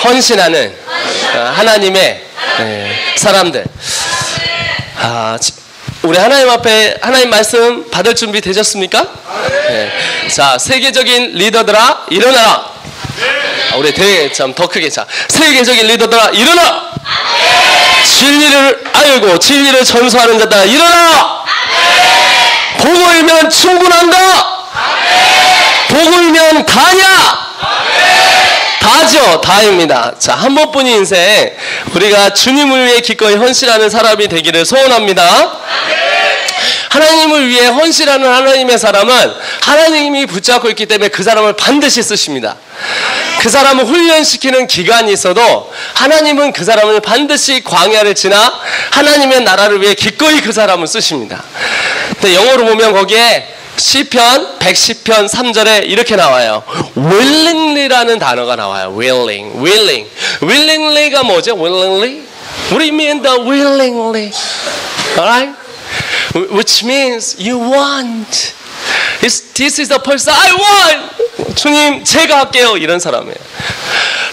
헌신하는 하나님의 사람들. 우리 하나님 앞에 하나님 말씀 받을 준비 되셨습니까? 자, 세계적인 리더들아 일어나라. 우리 더 크게. 자, 세계적인 리더들아 일어나. 진리를 알고 진리를 전수하는 자들아 일어나. 복음이면 충분한다. 복음이면 다냐? 다죠. 다입니다. 자, 한 번뿐인 인생 우리가 주님을 위해 기꺼이 헌신하는 사람이 되기를 소원합니다. 하나님을 위해 헌신하는 하나님의 사람은 하나님이 붙잡고 있기 때문에 그 사람을 반드시 쓰십니다. 그 사람을 훈련시키는 기간이 있어도 하나님은 그 사람을 반드시 광야를 지나 하나님의 나라를 위해 기꺼이 그 사람을 쓰십니다. 근데 영어로 보면 거기에 시편 110편 3절에 이렇게 나와요. willingly라는 단어가 나와요. willingly가 뭐죠? willingly? What do you mean the willingly? Alright? Which means you want. This is the person I want. 주님, 제가 할게요. 이런 사람이에요.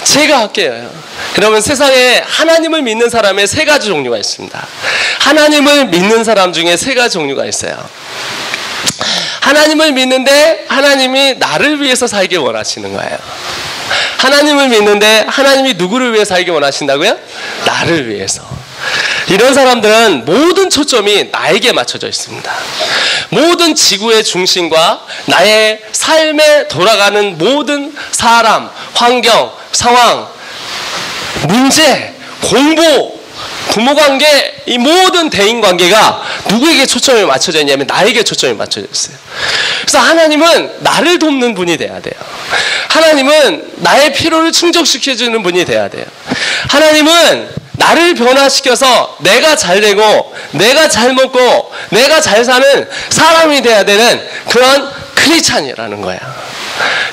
제가 할게요. 여러분, 세상에 하나님을 믿는 사람의 세 가지 종류가 있습니다. 하나님을 믿는 사람 중에 세 가지 종류가 있어요. 하나님을 믿는데 하나님이 나를 위해서 살길 원하시는 거예요. 하나님을 믿는데 하나님이 누구를 위해 살길 원하신다고요? 나를 위해서. 이런 사람들은 모든 초점이 나에게 맞춰져 있습니다. 모든 지구의 중심과 나의 삶에 돌아가는 모든 사람, 환경, 상황, 문제, 공부, 부모관계, 이 모든 대인관계가 누구에게 초점이 맞춰져 있냐면 나에게 초점이 맞춰져 있어요. 그래서 하나님은 나를 돕는 분이 돼야 돼요. 하나님은 나의 필요를 충족시켜주는 분이 돼야 돼요. 하나님은 나를 변화시켜서 내가 잘 되고 내가 잘 먹고 내가 잘 사는 사람이 돼야 되는 그런 크리스찬이라는 거야.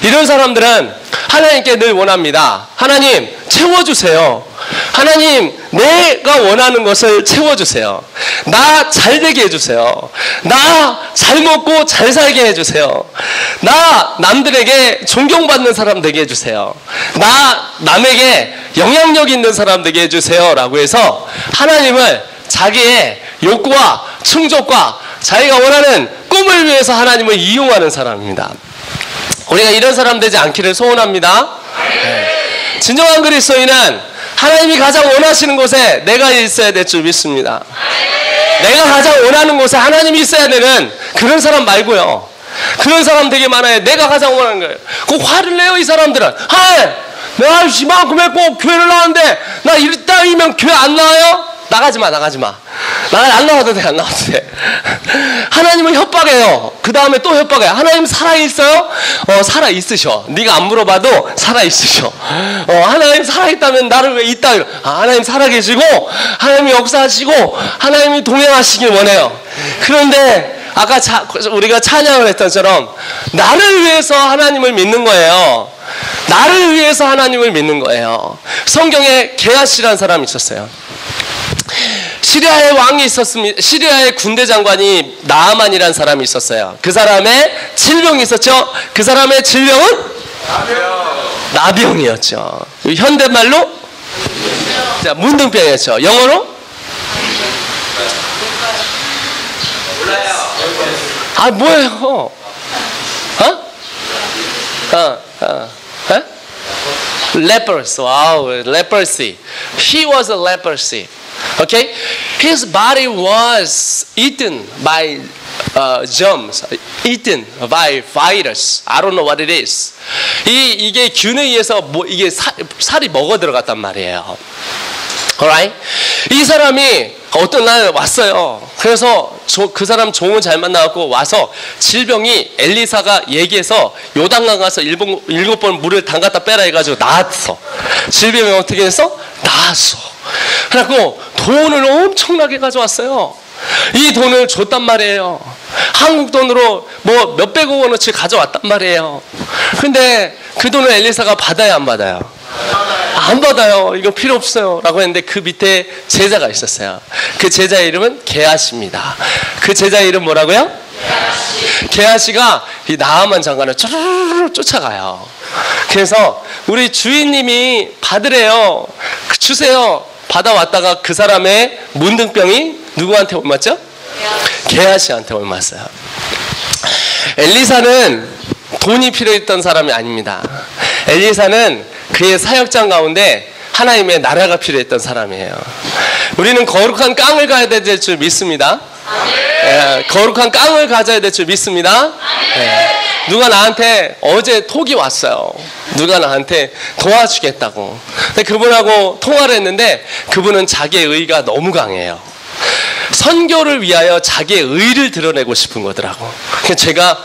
이런 사람들은 하나님께 늘 원합니다. 하나님 채워주세요. 하나님 내가 원하는 것을 채워주세요. 나 잘되게 해주세요. 나 잘 먹고 잘 살게 해주세요. 나 남들에게 존경받는 사람 되게 해주세요. 나 남에게 영향력 있는 사람 되게 해주세요 라고 해서 하나님을 자기의 욕구와 충족과 자기가 원하는 꿈을 위해서 하나님을 이용하는 사람입니다. 우리가 이런 사람 되지 않기를 소원합니다. 진정한 그리스도인은 하나님이 가장 원하시는 곳에 내가 있어야 될 줄 믿습니다. 내가 가장 원하는 곳에 하나님이 있어야 되는 그런 사람 말고요. 그런 사람 되게 많아요. 내가 가장 원하는 거예요. 꼭 화를 내요 이 사람들은. 내가 이만큼 했고 교회를 나왔는데 나 이따위면 교회 안 나와요? 나가지마. 안 나와도 돼. 하나님은 협박해요. 그 다음에 또 협박해요. 하나님 살아있어요? 살아있으셔. 네가 안 물어봐도 살아있으셔. 하나님 살아있다면 나를 왜 있다? 하나님 살아계시고 하나님이 역사하시고 하나님이 동행하시길 원해요. 그런데 아까 우리가 찬양을 했던 것처럼 나를 위해서 하나님을 믿는 거예요. 나를 위해서 하나님을 믿는 거예요. 성경에 게하시라는 사람이 있었어요. 시리아의 왕이 있었습니다. 시리아의 군대 장관이 나아만이라는 사람이 있었어요. 그 사람의 질병이 있었죠. 그 사람의 질병은 나병이었죠. 현대말로 자, 문둥병이었죠. 영어로 뭐예요? Leprosy. Wow, leprosy. He was a leprosy. Okay, his body was eaten by germs, eaten by virus. I don't know what it is. 이게 균에 의해서 이게 살이 먹어 들어갔단 말이에요. Alright? 이 사람이 어떤 날 왔어요. 그래서 그 사람 종은 잘 만나갖고 와서 질병이 엘리사가 얘기해서 요단강 가서 7번 물을 담갔다 빼라 해가지고 나았어. 질병이 어떻게 했어? 나았어. 그래갖고 돈을 엄청나게 가져왔어요. 이 돈을 줬단 말이에요. 한국 돈으로 뭐 몇백억 원어치 가져왔단 말이에요. 근데 그 돈을 엘리사가 받아야 안 받아요? 안 받아요. 이거 필요 없어요 라고 했는데 그 밑에 제자가 있었어요. 그 제자의 이름은 게하시입니다. 그 제자의 이름 뭐라고요? 게하시가 이 나아만 장관을 쫓아가요. 그래서 우리 주인님이 받으래요. 주세요. 받아왔다가 그 사람의 문둥병이 누구한테 옮았죠? 게하시한테 옮았어요. 엘리사는 돈이 필요했던 사람이 아닙니다. 엘리사는 그의 사역장 가운데 하나님의 나라가 필요했던 사람이에요. 우리는 거룩한 깡을 가야 될 줄 믿습니다. 예, 거룩한 깡을 가져야 될 줄 믿습니다. 예, 누가 나한테 어제 톡이 왔어요. 누가 나한테 도와주겠다고. 근데 그분하고 통화를 했는데 그분은 자기의 의가 너무 강해요. 선교를 위하여 자기의 의를 드러내고 싶은 거더라고. 그래서 제가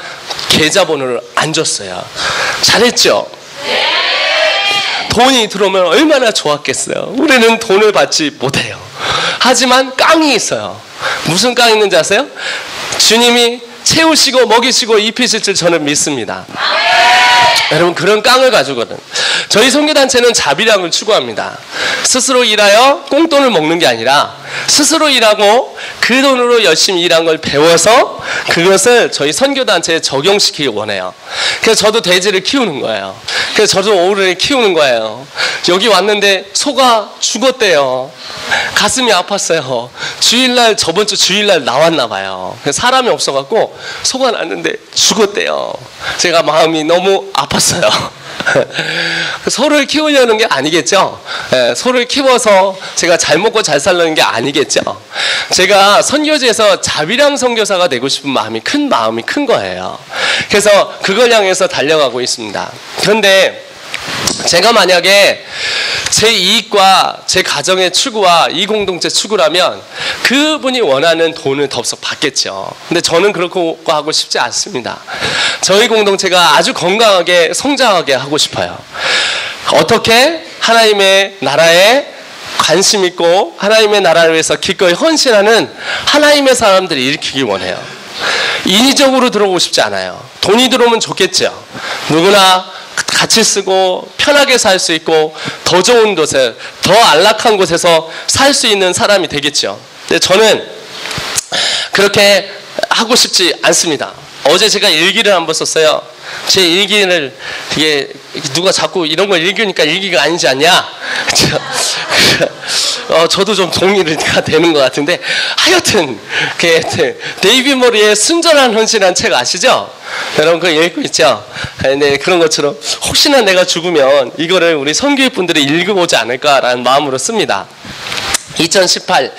계좌번호를 안 줬어요. 잘했죠? 돈이 들어오면 얼마나 좋았겠어요. 우리는 돈을 받지 못해요. 하지만 깡이 있어요. 무슨 깡이 있는지 아세요? 주님이 채우시고 먹이시고 입히실 줄 저는 믿습니다. 여러분, 그런 깡을 가지고는 저희 선교단체는 자비량을 추구합니다. 스스로 일하여 꽁돈을 먹는 게 아니라 스스로 일하고 그 돈으로 열심히 일한 걸 배워서 그것을 저희 선교단체에 적용시키기 원해요. 그래서 저도 돼지를 키우는 거예요. 그래서 저도 오리를 키우는 거예요. 여기 왔는데 소가 죽었대요. 가슴이 아팠어요. 주일날, 저번 주 주일날 나왔나 봐요. 사람이 없어갖고 소가 났는데 죽었대요. 제가 마음이 너무 아팠어요. 소를 키우려는 게 아니겠죠. 소를 키워서 제가 잘 먹고 잘 살려는 게 아니겠죠. 제가 선교지에서 자비량 선교사가 되고 싶은 마음이 큰 거예요. 그래서 그걸 향해서 달려가고 있습니다. 그런데 제가 만약에 제 이익과 제 가정의 추구와 이 공동체 추구라면 그분이 원하는 돈을 덥석 받겠죠. 근데 저는 그렇게 하고 싶지 않습니다. 저희 공동체가 아주 건강하게 성장하게 하고 싶어요. 어떻게? 하나님의 나라에 관심 있고 하나님의 나라를 위해서 기꺼이 헌신하는 하나님의 사람들이 일으키기 원해요. 인위적으로 들어오고 싶지 않아요. 돈이 들어오면 좋겠죠. 누구나 같이 쓰고 편하게 살 수 있고 더 좋은 곳에, 더 안락한 곳에서 살 수 있는 사람이 되겠죠. 근데 저는 그렇게 하고 싶지 않습니다. 어제 제가 일기를 한번 썼어요. 제 일기를 이게 누가 자꾸 이런 걸 읽으니까 일기가 아니지 않냐? 저도 좀 동의가 되는 것 같은데 하여튼 데이비 모리의 순전한 헌신한 책 아시죠? 여러분 그거 읽고 있죠? 네, 그런 것처럼 혹시나 내가 죽으면 이거를 우리 선교회 분들이 읽어보지 않을까라는 마음으로 씁니다. 2017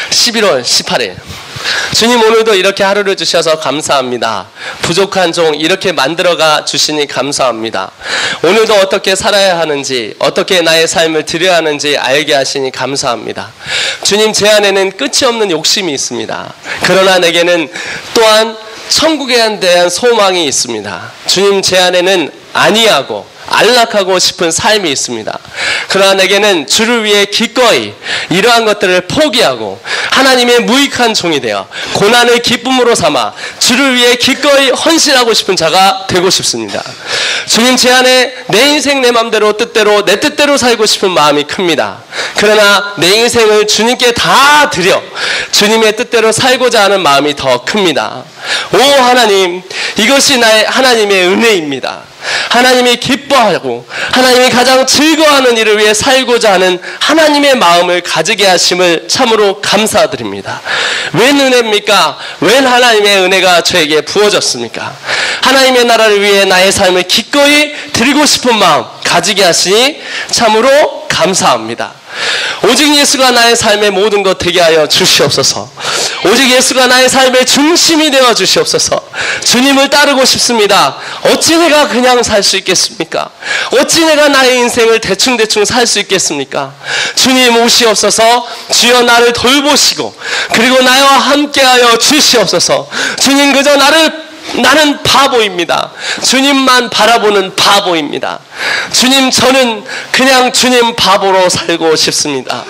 11월 18일 주님, 오늘도 이렇게 하루를 주셔서 감사합니다. 부족한 종 이렇게 만들어가 주시니 감사합니다. 오늘도 어떻게 살아야 하는지, 어떻게 나의 삶을 드려야 하는지 알게 하시니 감사합니다. 주님, 제 안에는 끝이 없는 욕심이 있습니다. 그러나 내게는 또한 천국에 대한 소망이 있습니다. 주님, 제 안에는 안이하고 안락하고 싶은 삶이 있습니다. 그러나 내게는 주를 위해 기꺼이 이러한 것들을 포기하고 하나님의 무익한 종이 되어 고난을 기쁨으로 삼아 주를 위해 기꺼이 헌신하고 싶은 자가 되고 싶습니다. 주님, 제 안에 내 인생 내 맘대로 뜻대로 내 뜻대로 살고 싶은 마음이 큽니다. 그러나 내 인생을 주님께 다 드려 주님의 뜻대로 살고자 하는 마음이 더 큽니다. 오 하나님, 이것이 나의 하나님의 은혜입니다. 하나님이 기뻐하고 하나님이 가장 즐거워하는 일을 위해 살고자 하는 하나님의 마음을 가지게 하심을 참으로 감사드립니다. 웬 은혜입니까? 웬 하나님의 은혜가 저에게 부어졌습니까? 하나님의 나라를 위해 나의 삶을 기꺼이 드리고 싶은 마음 가지게 하시니 참으로 감사합니다. 오직 예수가 나의 삶의 모든 것 되게 하여 주시옵소서. 오직 예수가 나의 삶의 중심이 되어 주시옵소서. 주님을 따르고 싶습니다. 어찌 내가 그냥 살 수 있겠습니까? 어찌 내가 나의 인생을 대충대충 살 수 있겠습니까? 주님 오시옵소서. 주여 나를 돌보시고 그리고 나와 함께하여 주시옵소서. 주님, 그저 나는 바보입니다. 주님만 바라보는 바보입니다. 주님, 저는 그냥 주님 바보로 살고 싶습니다.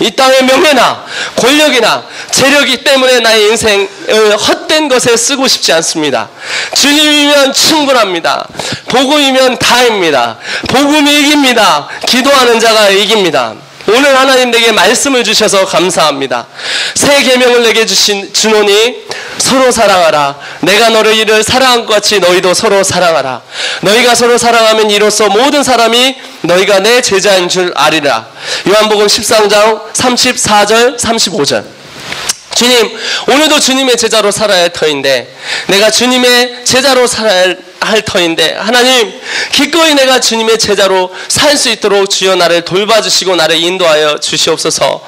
이 땅의 명예나 권력이나 재력이 때문에 나의 인생을 헛된 것에 쓰고 싶지 않습니다. 주님이면 충분합니다. 복음이면 다입니다. 복음이 이깁니다. 기도하는 자가 이깁니다. 오늘 하나님 내게 말씀을 주셔서 감사합니다. 새 계명을 내게 주노니 서로 사랑하라. 내가 너를 이를 사랑한 것 같이 너희도 서로 사랑하라. 너희가 서로 사랑하면 이로써 모든 사람이 너희가 내 제자인 줄 아리라. 요한복음 13장 34절 35절. 주님, 오늘도 주님의 제자로 살아야 할 터인데, 내가 주님의 제자로 살아야 할 터인데, 하나님 기꺼이 내가 주님의 제자로 살 수 있도록 주여 나를 돌봐주시고 나를 인도하여 주시옵소서.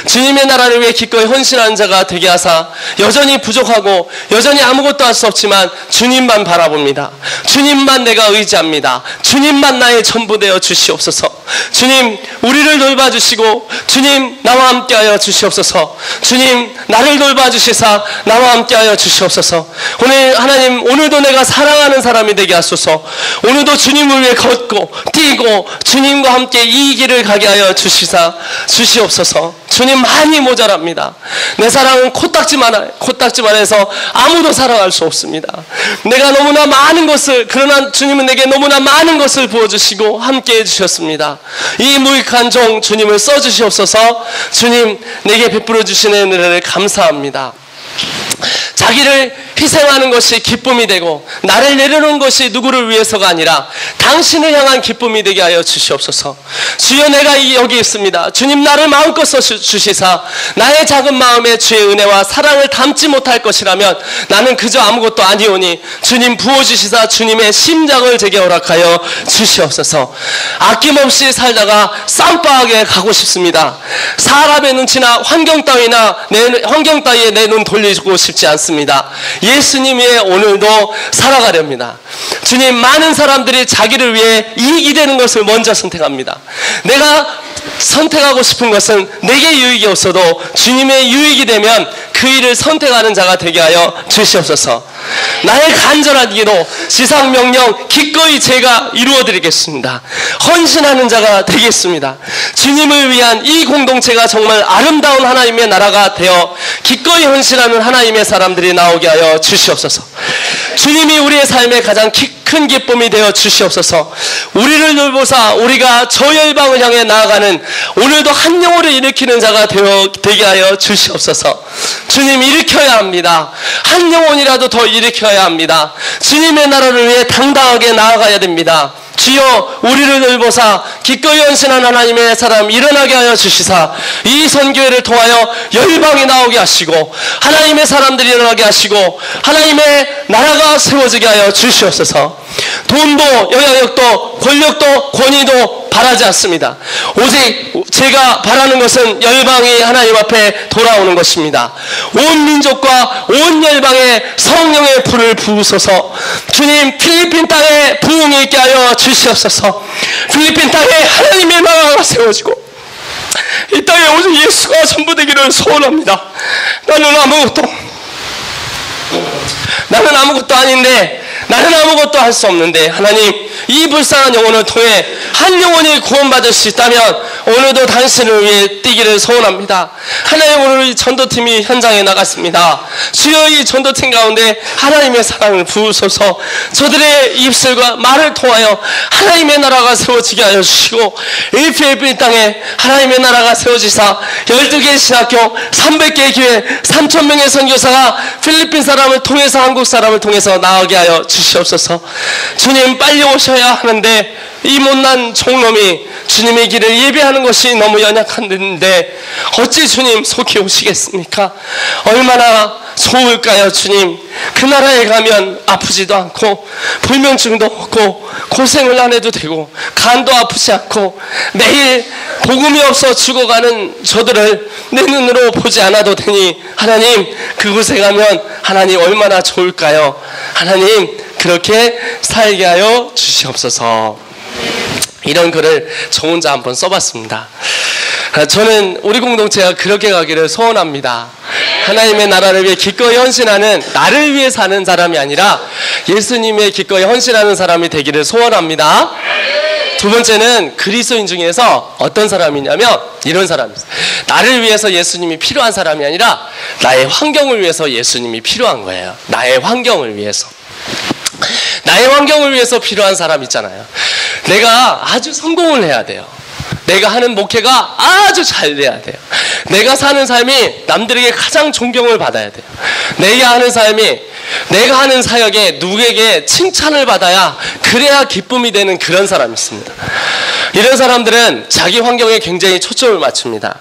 주님의 나라를 위해 기꺼이 헌신하는 자가 되게 하사, 여전히 부족하고 여전히 아무것도 할 수 없지만 주님만 바라봅니다. 주님만 내가 의지합니다. 주님만 나의 전부 되어 주시옵소서. 주님, 우리를 돌봐주시고 주님 나와 함께하여 주시옵소서. 주님, 나를 돌봐주시사 나와 함께하여 주시옵소서. 오늘 하나님, 오늘도 내가 사랑하는 사람이 되게 하소서. 오늘도 주님을 위해 걷고 뛰고 주님과 함께 이 길을 가게 하여 주시옵소서. 주님, 많이 모자랍니다. 내 사랑은 코딱지만해서 아무도 사랑할 수 없습니다. 내가 너무나 많은 것을, 그러나 주님은 내게 너무나 많은 것을 부어주시고 함께해 주셨습니다. 이 무익한 종 주님을 써주시옵소서. 주님, 내게 베풀어 주시는 은혜를 감사합니다. 자기를 희생하는 것이 기쁨이 되고 나를 내려놓은 것이 누구를 위해서가 아니라 당신을 향한 기쁨이 되게 하여 주시옵소서. 주여, 내가 여기 있습니다. 주님, 나를 마음껏 써주시사 나의 작은 마음에 주의 은혜와 사랑을 담지 못할 것이라면 나는 그저 아무것도 아니오니 주님 부어주시사 주님의 심장을 제게 허락하여 주시옵소서. 아낌없이 살다가 쌈바하게 가고 싶습니다. 사람의 눈치나 환경 따위에 내 눈 돌리고 싶지 않습니다. 예수님 위해 오늘도 살아가렵니다. 주님, 많은 사람들이 자기를 위해 이익이 되는 것을 먼저 선택합니다. 내가 선택하고 싶은 것은 내게 유익이 없어도 주님의 유익이 되면 그 일을 선택하는 자가 되게 하여 주시옵소서. 나의 간절한 기도, 지상명령 기꺼이 제가 이루어드리겠습니다. 헌신하는 자가 되겠습니다. 주님을 위한 이 공동체가 정말 아름다운 하나님의 나라가 되어 기꺼이 헌신하는 하나님의 사람들이 나오게 하여 주시옵소서. 주님이 우리의 삶의 가장 큰 기쁨이 되어 주시옵소서. 우리를 돌보사 우리가 저 열방을 향해 나아가는, 오늘도 한 영혼을 일으키는 자가 되게 하여 주시옵소서. 주님, 일으켜야 합니다. 한 영혼이라도 더 일으켜야 합니다. 주님의 나라를 위해 당당하게 나아가야 됩니다. 주여, 우리를 돌보사 기꺼이 헌신한 하나님의 사람 일어나게 하여 주시사 이 선교회를 통하여 열방이 나오게 하시고 하나님의 사람들이 일어나게 하시고 하나님의 나라가 세워지게 하여 주시옵소서. 돈도 영향력도 권력도 권위도 바라지 않습니다. 오직 제가 바라는 것은 열방이 하나님 앞에 돌아오는 것입니다. 온 민족과 온 열방에 성령의 불을 부으소서. 주님, 필리핀 땅에 부흥이 있게 하여 주시옵소서. 필리핀 땅에 하나님의 나라가 세워지고 이 땅에 오직 예수가 전부 되기를 소원합니다. 나는 아무것도 아닌데, 나는 아무것도 할 수 없는데, 하나님, 이 불쌍한 영혼을 통해 한 영혼이 구원받을 수 있다면 오늘도 당신을 위해 뛰기를 소원합니다. 하나님, 오늘 이 전도팀이 현장에 나갔습니다. 주여, 이 전도팀 가운데 하나님의 사랑을 부으소서. 저들의 입술과 말을 통하여 하나님의 나라가 세워지게 하여 주시고 필리핀 땅에 하나님의 나라가 세워지사 12개의 신학교, 300개의 교회, 3,000명의 선교사가 필리핀 사람을 통해서 한국 사람을 통해서 나오게 하여 주시옵소서. 주님, 빨리 오셔야 하는데 이 못난 종놈이 주님의 길을 예배하는 것이 너무 연약한데 어찌 주님 속히 오시겠습니까? 얼마나 좋을까요? 주님, 그 나라에 가면 아프지도 않고 불면증도 없고 고생을 안 해도 되고 간도 아프지 않고 매일 복음이 없어 죽어가는 저들을 내 눈으로 보지 않아도 되니 하나님, 그곳에 가면 하나님 얼마나 좋을까요? 하나님, 그렇게 살게 하여 주시옵소서. 이런 글을 저 혼자 한번 써봤습니다. 저는 우리 공동체가 그렇게 가기를 소원합니다. 하나님의 나라를 위해 기꺼이 헌신하는, 나를 위해 사는 사람이 아니라 예수님의 기꺼이 헌신하는 사람이 되기를 소원합니다. 두 번째는 그리스도인 중에서 어떤 사람이냐면 이런 사람입니다. 나를 위해서 예수님이 필요한 사람이 아니라 나의 환경을 위해서 예수님이 필요한 거예요. 나의 환경을 위해서. 나의 환경을 위해서 필요한 사람 있잖아요. 내가 아주 성공을 해야 돼요. 내가 하는 목회가 아주 잘 돼야 돼요. 내가 사는 삶이 남들에게 가장 존경을 받아야 돼요. 내가 하는 삶이, 내가 하는 사역에 누구에게 칭찬을 받아야, 그래야 기쁨이 되는 그런 사람이 있습니다. 이런 사람들은 자기 환경에 굉장히 초점을 맞춥니다.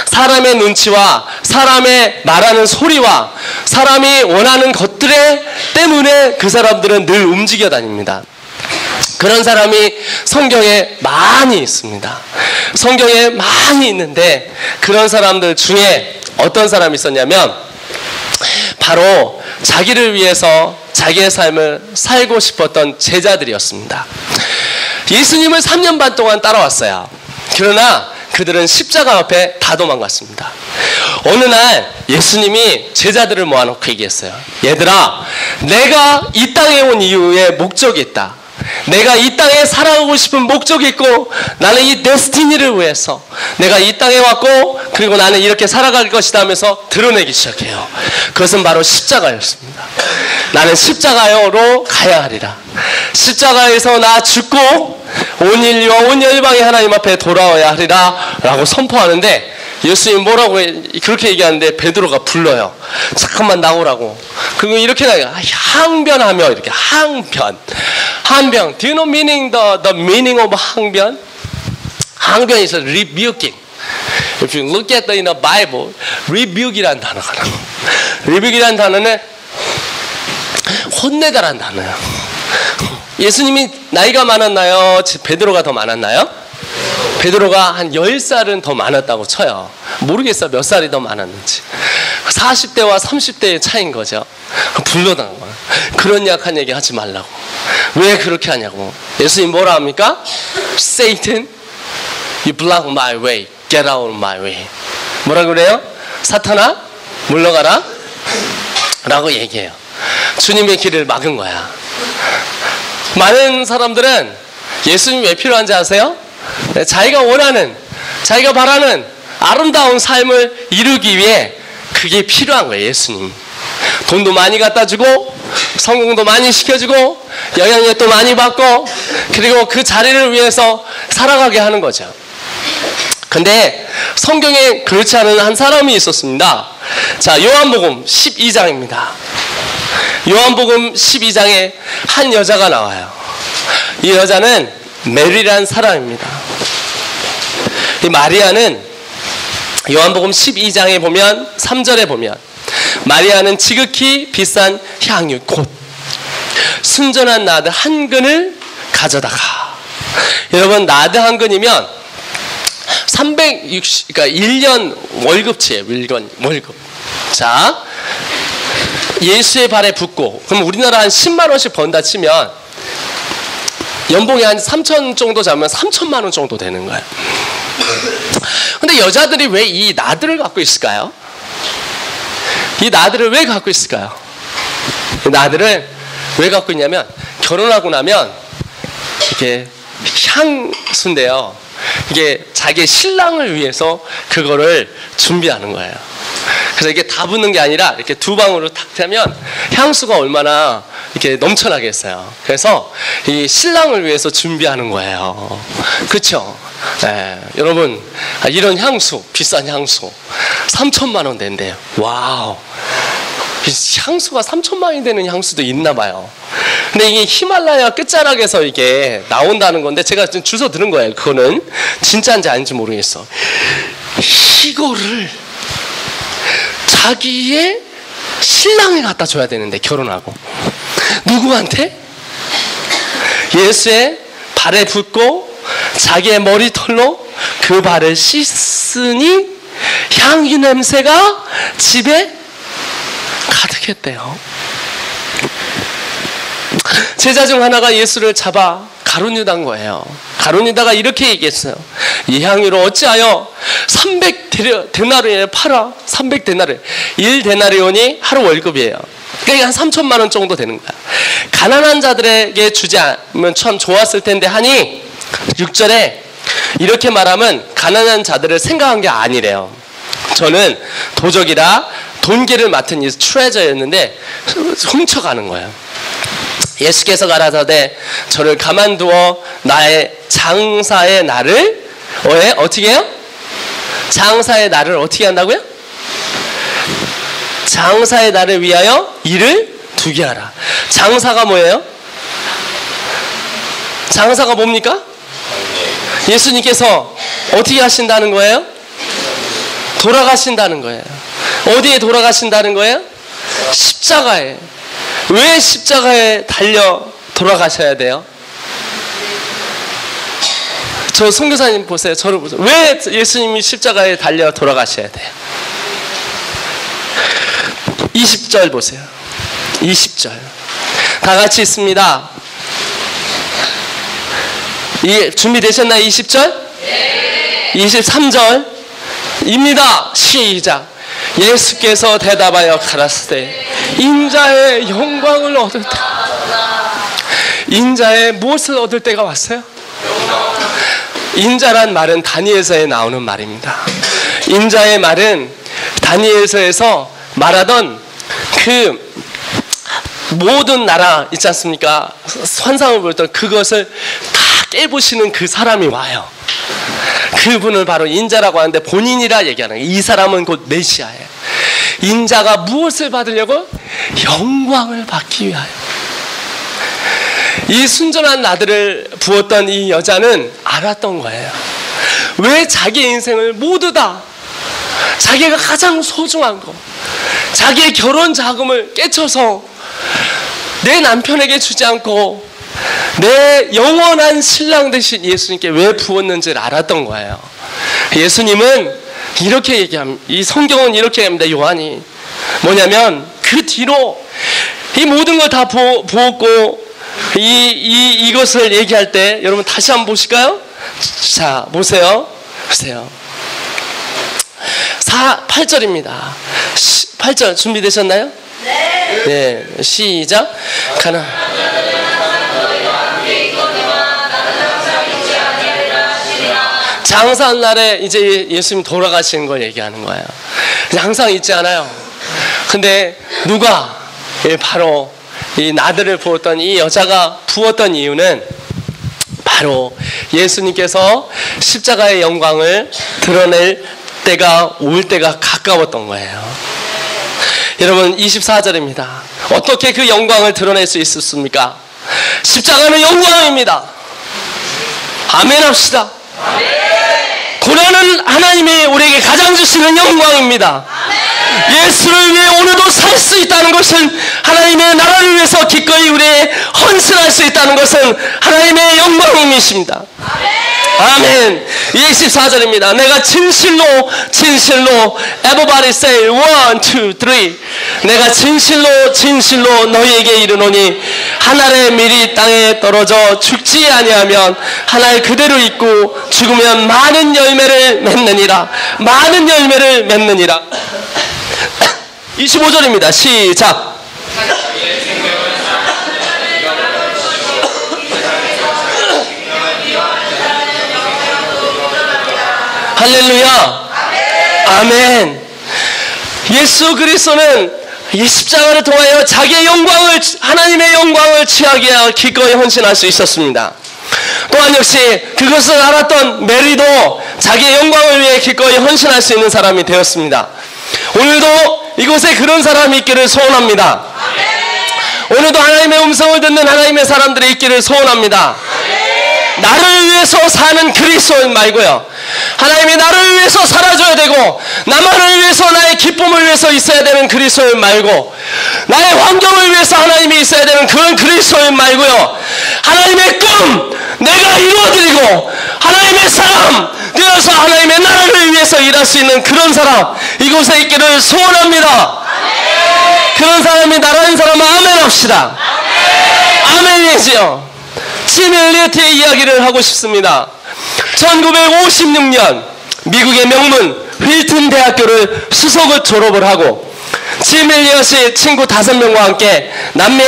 사람의 눈치와 사람의 말하는 소리와 사람이 원하는 것들에 때문에 그 사람들은 늘 움직여 다닙니다. 그런 사람이 성경에 많이 있습니다. 성경에 많이 있는데, 그런 사람들 중에 어떤 사람이 있었냐면 바로 자기를 위해서 자기의 삶을 살고 싶었던 제자들이었습니다. 예수님을 3년 반 동안 따라왔어요. 그러나 그들은 십자가 앞에 다 도망갔습니다. 어느 날 예수님이 제자들을 모아놓고 얘기했어요. 얘들아, 내가 이 땅에 온 이유에 목적이 있다. 내가 이 땅에 살아가고 싶은 목적이 있고, 나는 이 데스티니를 위해서 내가 이 땅에 왔고, 그리고 나는 이렇게 살아갈 것이다 하면서 드러내기 시작해요. 그것은 바로 십자가였습니다. 나는 십자가로 가야 하리라. 십자가에서 나 죽고 온 인류와 온 열방이 하나님 앞에 돌아와야 하리라 라고 선포하는데, 예수님 뭐라고 그렇게 얘기하는데 베드로가 불러요. 잠깐만 나오라고. 그리고 이렇게 나요. 항변하며, 이렇게 항변. Do you know the meaning of 항변? 항변 is rebuking. If you look at in the Bible, rebuke이라는 단어가 나와요. rebuke이라는 단어는 혼내다라는 단어예요. 예수님이 나이가 많았나요? 베드로가 더 많았나요? 베드로가 한 10살은 더 많았다고 쳐요. 모르겠어요, 몇 살이 더 많았는지. 40대와 30대의 차이인 거죠. 불러당한 거예요. 그런 약한 얘기 하지 말라고. 왜 그렇게 하냐고. 예수님 뭐라 합니까? Satan, you block my way. Get out of my way. 뭐라 그래요? 사탄아, 물러가라 라고 얘기해요. 주님의 길을 막은 거야. 많은 사람들은 예수님이 왜 필요한지 아세요? 자기가 원하는, 자기가 바라는 아름다운 삶을 이루기 위해 그게 필요한 거예요. 예수님 돈도 많이 갖다 주고, 성공도 많이 시켜주고, 영향력도 많이 받고, 그리고 그 자리를 위해서 살아가게 하는 거죠. 근데 성경에 그렇지 않은 한 사람이 있었습니다. 자, 요한복음 12장입니다. 요한복음 12장에 한 여자가 나와요. 이 여자는 메리라는 사람입니다. 이 마리아는 요한복음 12장에 보면 3절에 보면, 마리아는 지극히 비싼 향유 곧 순전한 나드 한 근을 가져다가. 여러분, 나드 한 근이면 360, 그러니까 1년 월급치예요. 1년 월급. 자, 예수의 발에 붓고, 그럼 우리나라 한 10만 원씩 번다 치면 연봉이 한 3천 정도 잡으면 3천만 원 정도 되는 거예요. 근데 여자들이 왜 이 나드를 갖고 있을까요? 이 나드를 왜 갖고 있을까요? 이 나드를 왜 갖고 있냐면, 결혼하고 나면 이게 향수인데요, 이게 자기 신랑을 위해서 그거를 준비하는 거예요. 그래서 이게 다 붓는 게 아니라 이렇게 두 방울로 탁 하면 향수가 얼마나 이렇게 넘쳐나겠어요. 그래서 이 신랑을 위해서 준비하는 거예요. 그렇죠? 네, 여러분, 이런 향수, 비싼 향수 3천만 원 된대요. 와우. 향수가 3천만 원이 되는 향수도 있나 봐요. 근데 이게 히말라야 끝자락에서 이게 나온다는 건데, 제가 좀 주워 들은 거예요. 그거는 진짜인지 아닌지 모르겠어. 이거를 자기의 신랑에 갖다 줘야 되는데, 결혼하고. 누구한테? 예수의 발에 붓고 자기의 머리털로 그 발을 씻으니 향유 냄새가 집에 가득했대요. 제자 중 하나가 예수를 잡아 가룟유다인 거예요. 가룟유다가 이렇게 얘기했어요. 이 향유를 어찌하여 300데나리온에 팔아. 300데나리온. 1데나리온이 하루 월급이에요. 그러니까 한 3천만 원 정도 되는 거야. 가난한 자들에게 주지 않으면 참 좋았을 텐데 하니, 6절에 이렇게 말하면 가난한 자들을 생각한 게 아니래요. 저는 도적이라 돈계를 맡은 이 트레저였는데 훔쳐가는 거예요. 예수께서 가라사대 저를 가만두어 나의 장사의 날을 왜? 어떻게 해요? 장사의 날을 어떻게 한다고요? 장사의 날을 위하여 일을 두게 하라. 장사가 뭐예요? 장사가 뭡니까? 예수님께서 어떻게 하신다는 거예요? 돌아가신다는 거예요. 어디에 돌아가신다는 거예요? 십자가에. 왜 십자가에 달려 돌아가셔야 돼요? 저 선교사님 보세요. 저를 보세요. 왜 예수님이 십자가에 달려 돌아가셔야 돼요? 20절 보세요. 20절. 다 같이 있습니다. 준비되셨나요? 20절? 네. 23절입니다. 시작. 예수께서 대답하여 가라사대 인자의 영광을 얻을 때. 인자의 무엇을 얻을 때가 왔어요? 인자란 말은 다니엘서에 나오는 말입니다. 인자의 말은 다니엘서에서 말하던 그 모든 나라 있지 않습니까? 환상을 보였던 그것을 다 깨부시는 그 사람이 와요. 그분을 바로 인자라고 하는데 본인이라 얘기하는 거예요. 이 사람은 곧 메시아예요. 인자가 무엇을 받으려고? 영광을 받기 위하여. 이 순전한 나들을 부었던 이 여자는 알았던 거예요. 왜 자기 인생을 모두 다 자기가 가장 소중한 거, 자기의 결혼 자금을 깨쳐서 내 남편에게 주지 않고 내 영원한 신랑 되신 예수님께 왜 부었는지를 알았던 거예요. 예수님은 이렇게 얘기합니다. 이 성경은 이렇게 얘기합니다. 요한이 뭐냐면 그 뒤로 이 모든 걸 다 부었고 이것을 얘기할 때 여러분 다시 한번 보실까요? 자, 보세요. 8절입니다. 8절 준비되셨나요? 네. 시작. 가나. 장사한 날에 이제 예수님 돌아가시는 걸 얘기하는 거예요. 항상 있지 않아요. 근데 누가 바로 이 나들을 부었던 이 여자가 부었던 이유는 바로 예수님께서 십자가의 영광을 드러낼 때가 올 때가 가까웠던 거예요. 여러분 24절입니다. 어떻게 그 영광을 드러낼 수 있었습니까? 십자가는 영광입니다. 아멘 합시다. 고난은 하나님이 우리에게 가장 주시는 영광입니다. 예수를 위해 오늘도 살 수 있다는 것은, 하나님의 나라를 위해서 기꺼이 우리의 헌신할 수 있다는 것은 하나님의 영광이십니다. 아멘. 24절입니다. 내가 진실로 everybody say 1, 2, 3 내가 진실로 너희에게 이르노니 한 알의 밀이 땅에 떨어져 죽지 아니하면 한 알 그대로 있고 죽으면 많은 열매를 맺느니라. 25절입니다. 시작. 할렐루야. 아멘. 예수 그리스도는 이 십자가를 통하여 자기의 영광을, 하나님의 영광을 취하게 하여 기꺼이 헌신할 수 있었습니다. 또한 역시 그것을 알았던 메리도 자기의 영광을 위해 기꺼이 헌신할 수 있는 사람이 되었습니다. 오늘도 이곳에 그런 사람이 있기를 소원합니다. 오늘도 하나님의 음성을 듣는 하나님의 사람들이 있기를 소원합니다. 나를 위해서 사는 그리스도인 말고요, 하나님이 나를 위해서 살아줘야 되고 나만을 위해서, 나의 기쁨을 위해서 있어야 되는 그리스도인 말고, 나의 환경을 위해서 하나님이 있어야 되는 그런 그리스도인 말고요, 하나님의 꿈 내가 이루어드리고 하나님의 사람 되어서 하나님의 나라를 위해서 일할 수 있는 그런 사람 이곳에 있기를 소원합니다. 그런 사람이 나라인 사람은 아멘 합시다. 아멘이지요. 짐 엘리어트의 이야기를 하고 싶습니다. 1956년 미국의 명문 힐튼 대학교를 수석을 졸업을 하고 짐 엘리엇이 친구 5명과 함께 남미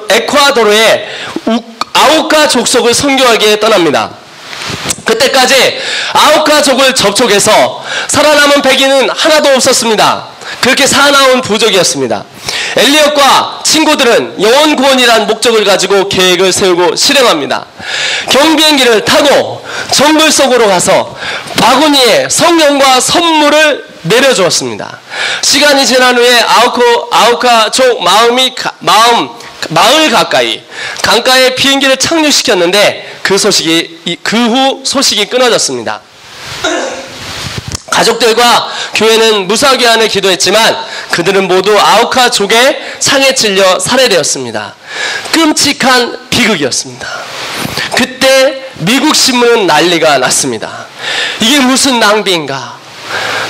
에콰도르의 아우카 족속을 선교하기에 떠납니다. 그때까지 아우카족을 접촉해서 살아남은 백인은 하나도 없었습니다. 그렇게 사나운 부족이었습니다. 엘리엇과 친구들은 영원 구원이란 목적을 가지고 계획을 세우고 실행합니다. 경비행기를 타고 정글 속으로 가서 바구니에 성령과 선물을 내려주었습니다. 시간이 지난 후에 아우카족 마을 가까이 강가에 비행기를 착륙시켰는데 그 후 소식이 끊어졌습니다. 가족들과 교회는 무사귀환을 기도했지만 그들은 모두 아우카족의 창에 찔려 살해되었습니다. 끔찍한 비극이었습니다. 그때 미국 신문은 난리가 났습니다. 이게 무슨 낭비인가?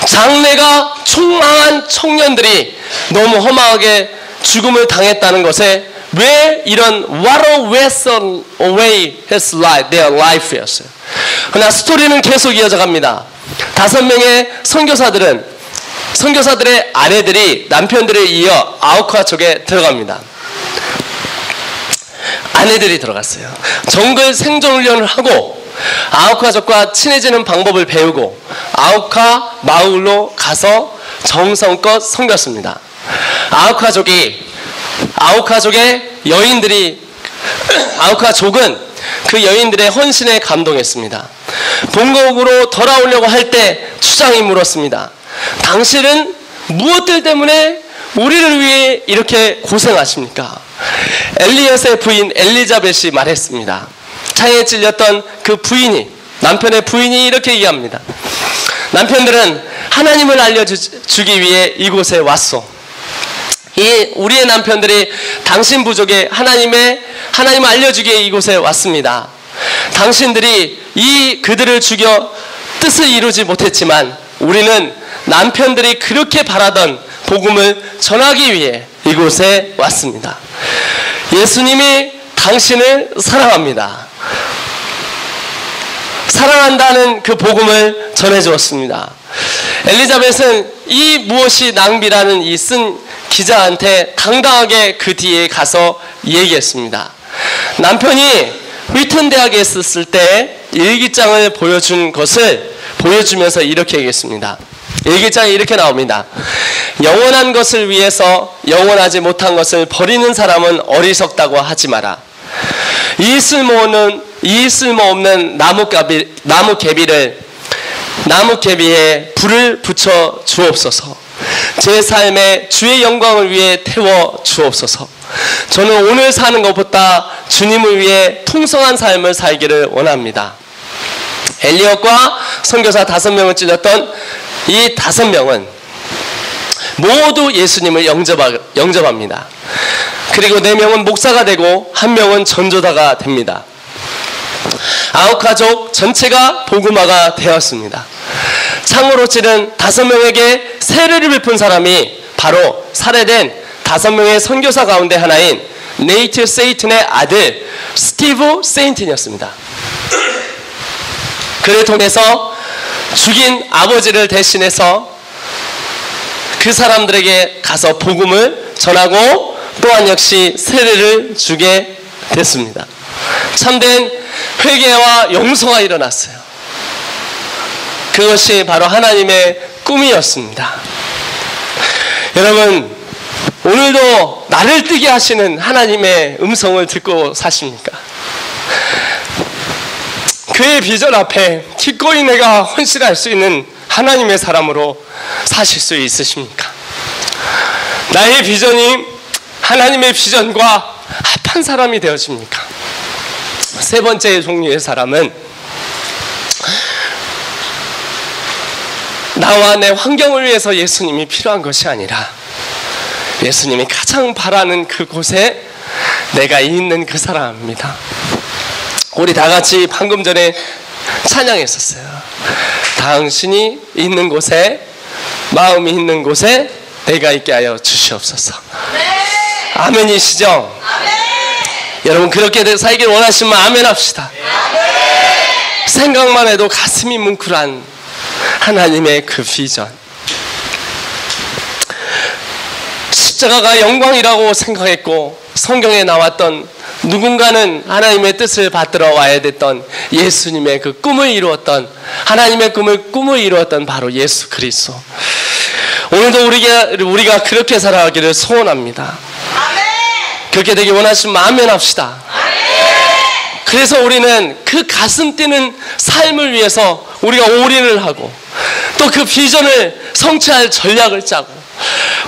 장래가 촉망한 청년들이 너무 험하게 죽음을 당했다는 것에 왜 이런 What a wasted away his life, their life였어요. 그러나 스토리는 계속 이어져갑니다. 5명의 선교사들의 아내들이 남편들에 이어 아우카족에 들어갑니다. 아내들이 들어갔어요. 정글 생존훈련을 하고 아우카족과 친해지는 방법을 배우고 아우카 마을로 가서 정성껏 섬겼습니다. 아우카족은 그 여인들의 헌신에 감동했습니다. 본국으로 돌아오려고 할 때 추장이 물었습니다. 당신은 무엇들 때문에 우리를 위해 이렇게 고생하십니까? 엘리엇의 부인 엘리자벳이 말했습니다. 창에 찔렸던 그 남편의 부인이 이렇게 얘기합니다. 남편들은 하나님을 알려주기 위해 이곳에 왔소. 우리의 남편들이 당신 부족에 하나님을 알려주기 위해 이곳에 왔습니다. 당신들이 그들을 죽여 뜻을 이루지 못했지만 우리는 남편들이 그렇게 바라던 복음을 전하기 위해 이곳에 왔습니다. 예수님이 당신을 사랑합니다. 사랑한다는 그 복음을 전해주었습니다. 엘리자벳은 이 무엇이 낭비라는 이 쓴 기자한테 당당하게 그 뒤에 가서 얘기했습니다. 남편이 휘튼 대학에 있었을 때 일기장을 보여주면서 이렇게 얘기했습니다. 일기장에 이렇게 나옵니다. 영원한 것을 위해서 영원하지 못한 것을 버리는 사람은 어리석다고 하지 마라. 이 쓸모없는 나뭇개비에 불을 붙여 주옵소서. 제 삶에 주의 영광을 위해 태워 주옵소서. 저는 오늘 사는 것보다 주님을 위해 풍성한 삶을 살기를 원합니다. 엘리엇과 선교사 5명을 찔렸던 이 5명은 모두 예수님을 영접합니다. 그리고 4명은 목사가 되고 1명은 전도자가 됩니다. 아우카족 전체가 복음화가 되었습니다. 창으로 찌른 5명에게 세례를 베푼 사람이 바로 살해된 5명의 선교사 가운데 하나인 네이트 세이튼의 아들 스티브 세인튼이었습니다. 그를 통해서 죽인 아버지를 대신해서 그 사람들에게 가서 복음을 전하고 또한 역시 세례를 주게 됐습니다. 참된 회개와 용서가 일어났어요. 그것이 바로 하나님의 꿈이었습니다. 여러분, 오늘도 나를 뜨게 하시는 하나님의 음성을 듣고 사십니까? 그의 비전 앞에 기꺼이 내가 헌신할 수 있는 하나님의 사람으로 사실 수 있으십니까? 나의 비전이 하나님의 비전과 합한 사람이 되어집니까? 세 번째 종류의 사람은 나와 내 환경을 위해서 예수님이 필요한 것이 아니라 예수님이 가장 바라는 그곳에 내가 있는 그 사람입니다. 우리 다 같이 방금 전에 찬양했었어요. 당신이 있는 곳에, 마음이 있는 곳에 내가 있게 하여 주시옵소서. 아멘이시죠? 아멘. 여러분 그렇게 살길 원하시면 아멘 합시다. 아멘. 생각만 해도 가슴이 뭉클한 하나님의 그 비전. 십자가가 영광이라고 생각했고 성경에 나왔던 누군가는 하나님의 뜻을 받들어 와야 됐던 예수님의 그 꿈을 이루었던, 하나님의 꿈을 이루었던 바로 예수 그리스도. 오늘도 우리가 그렇게 살아가기를 소원합니다. 그렇게 되기 원하시면 아멘 합시다. 그래서 우리는 그 가슴 뛰는 삶을 위해서 우리가 올인을 하고 또 그 비전을 성취할 전략을 짜고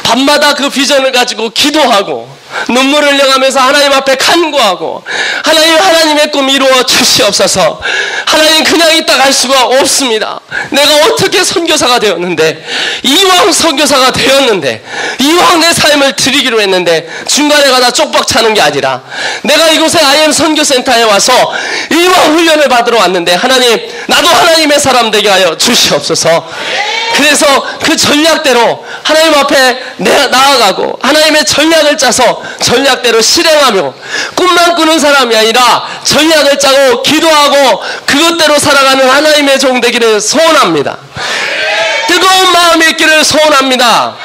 밤마다 그 비전을 가지고 기도하고 눈물을 흘려가면서 하나님 앞에 간구하고 하나님의 꿈 이루어 주시옵소서. 하나님 그냥 있다 갈 수가 없습니다. 내가 어떻게 선교사가 되었는데 이왕 선교사가 되었는데 이왕 내 삶을 드리기로 했는데 중간에 가다 쪽박 차는 게 아니라 내가 이곳에 IM 선교센터에 와서 이왕 훈련을 받으러 왔는데 하나님 나도 하나님의 사람 되게 하여 주시옵소서. 그래서 그 전략대로 하나님 앞에 나아가고 하나님의 전략을 짜서 전략대로 실행하며 꿈만 꾸는 사람이 아니라 전략을 짜고 기도하고 그것대로 살아가는 하나님의 종 되기를 소원합니다. 뜨거운 마음이 있기를 소원합니다.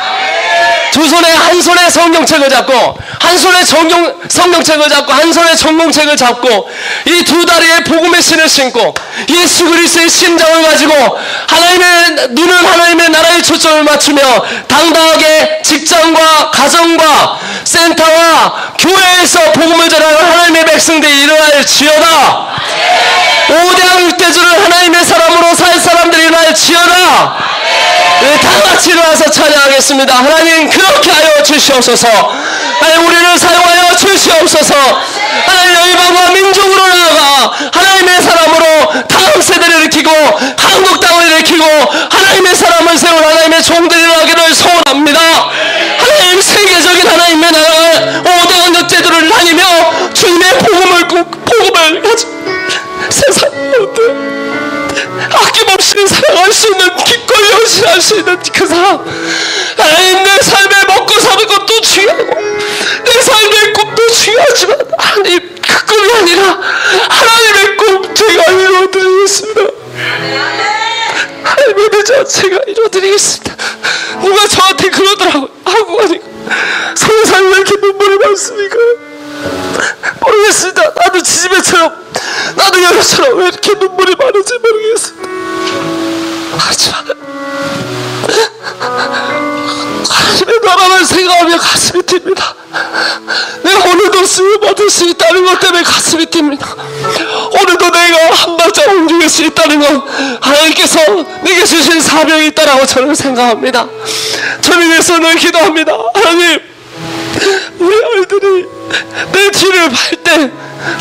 두 손에 한 손에 성경책을 잡고 한 손에 성경책을 잡고 한 손에 전공책을 잡고 이 두 다리에 복음의 신을 신고 예수 그리스도의 심장을 가지고 눈은 하나님의 나라에 초점을 맞추며 당당하게 직장과 가정과 센터와 교회에서 복음을 전하는 하나님의 백성들이 일어날지어다. 5대왕 6대주를 하나님의 사람으로 살 사람들이 일어날지어다. 다 같이 일어나서 찬양하겠습니다. 하나님 그렇게 하여 주시옵소서. 하나님 우리를 사용하여 주시옵소서. 하나님 열방과 민족으로 나아가 하나님의 사람으로 다음 세대를 일으키고 한국 땅을 일으키고 하나님의 사람을 세운 하나님의 종들이 일어나기를 소원합니다. 하나님 세계적인 하나님의 나라가 5대왕 역제도를 다니며 주님의 복음을 가지고 세상 가운데 아낌없이 살아갈 수 있는 기꺼이 헌신할 수 있는 그 사람. 하나님 내 삶에 먹고 사는 것도 중요하고 내 삶의 꿈도 중요하지만 하나님 그 꿈이 아니라 하나님의 꿈 제가 이루어드리겠습니다. 하나님의 비전 제가 이루어드리겠습니다. 누가 저한테 그러더라고요. 하고 가니까 세상에 왜 이렇게 눈물이 많습니까? 모르겠습니다. 나도 지지배처럼 나도 여러처럼 왜 이렇게 눈물이 많은지 모르겠습니다. 하지만 하나님의 나라를 생각하며 가슴이 뜁니다. 내가 오늘도 쓰임받을 수 있다는 것 때문에 가슴이 뜁니다. 오늘도 내가 한 발짝 움직일 수 있다는 건 하나님께서 내게 주신 사명이 있다라고 저는 생각합니다. 저를 위해서 늘 기도합니다. 하나님 우리 아이들이 내 뒤를 밟을 때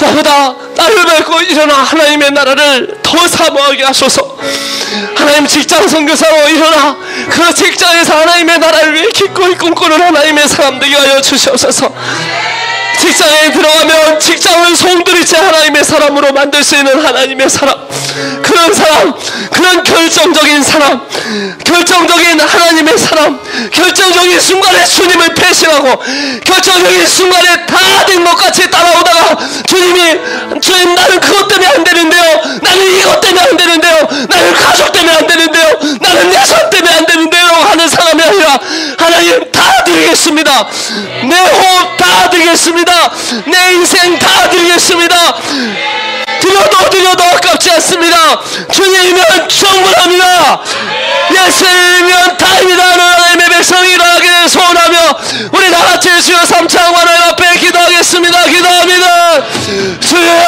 나보다 나를 밟고 일어나 하나님의 나라를 더 사모하게 하소서. 하나님 직장 선교사로 일어나 그 직장에서 하나님의 나라를 위해 기꺼이 꿈꾸는 하나님의 사람 되게 하여 주시옵소서. 직장에 들어가면 직장을 송두리째 하나님의 사람으로 만들 수 있는 하나님의 사람, 그런 결정적인 사람, 결정적인 하나님의 사람, 결정적인 순간에 주님을 배신하고 결정적인 순간에 다 된 것 같이 따라오다가 주님 나는 그것 때문에 안 되는데요, 나는 이것 때문에 안 되는데요, 나는 가족 때문에 안 되는데요, 나는 내 손 때문에 안 되는데요 하는 사람이 아니라 하나님 다 드리겠습니다. 내 호흡 다 드리겠습니다. 내 인생 다 드리겠습니다. 드려도 아깝지 않습니다. 주님이면 충분합니다. 예수님이면 다입니다. 하나님의 백성이 일어나기를 소원하며 우리 다같이 주여 3창 하나님 앞에 기도하겠습니다. 기도합니다. 주여